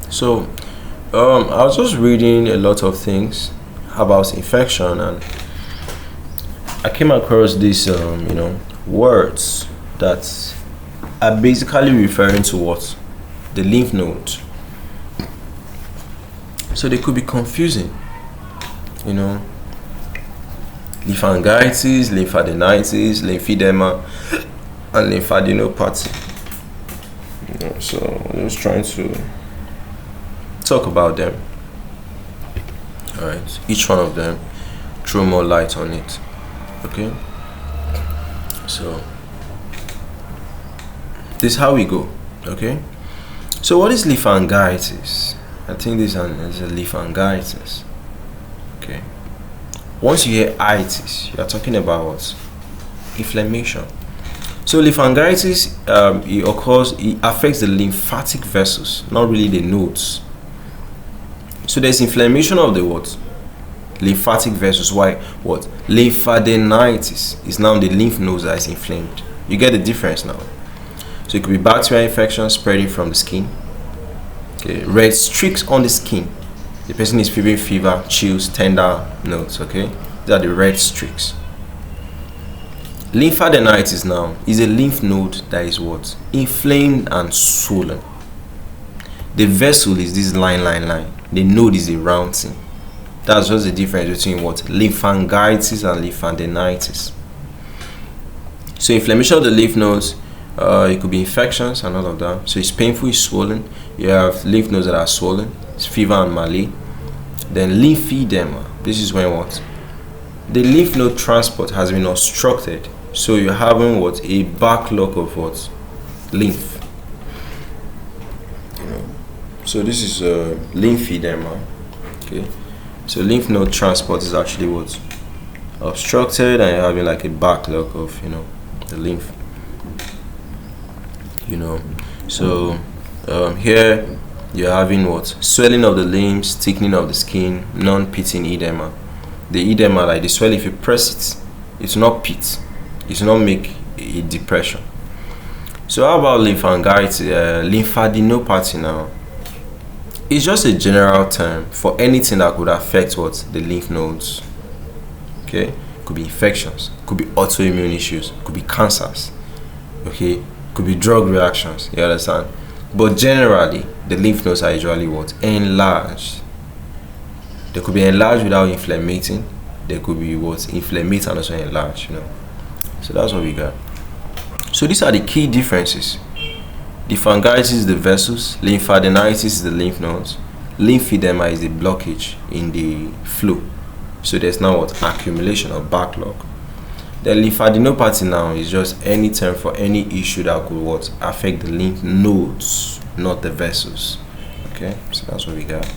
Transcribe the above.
So, I was just reading a lot of things about infection, and I came across these, words that are basically referring to what? The lymph nodes. So they could be confusing, lymphangitis, lymphadenitis, lymphedema, and lymphadenopathy. So I'm just trying to talk about them. All right, each one of them, throw more light on it. Okay. So this is how we go. Okay. So what is lymphangitis? I think this is a lymphangitis. Okay. Once you hear itis, you are talking about what? Inflammation. So lymphangitis, it affects the lymphatic vessels, not really the nodes. So there's inflammation of the what? Lymphatic vessels. Why? What? Lymphadenitis is now the lymph nodes that is inflamed. You get the difference now. So it could be bacterial infection spreading from the skin. Okay. Red streaks on the skin. The person is feeling fever, chills, tender nodes. Okay, these are the red streaks. Lymphadenitis now is a lymph node that is what? Inflamed and swollen. The vessel is this line. The node is a round thing. That's just the difference between what? Lymphangitis and lymphadenitis. So inflammation of the lymph nodes, it could be infections and all of that. So it's painful, it's swollen. You have lymph nodes that are swollen. It's fever and malaise. Then lymphedema. This is when what? The lymph node transport has been obstructed. So you're having what? A backlog of what? Lymph. So this is lymphedema. Okay. So lymph node transport is actually what? Obstructed, and you're having like a backlog of the lymph. So here you're having what? Swelling of the limbs, thickening of the skin, non-pitting edema. The edema, like the swelling, if you press it, it's not pit, it's not make a depression. So how about lymphangitis, lymphadenopathy now? It's just a general term for anything that could affect what? The lymph nodes. Okay, could be infections, could be autoimmune issues, could be cancers. Okay, could be drug reactions. You understand? But generally, the lymph nodes are usually what? Enlarged. They could be enlarged without inflammating. They could be what? Inflammate and also enlarged. So that's what we got. So these are the key differences. Lymphangitis is the vessels, lymphadenitis is the lymph nodes, lymphedema is the blockage in the flow. So there's now what? Accumulation or backlog. The lymphadenopathy now is just any term for any issue that could what? Affect the lymph nodes, not the vessels. Okay, so that's what we got.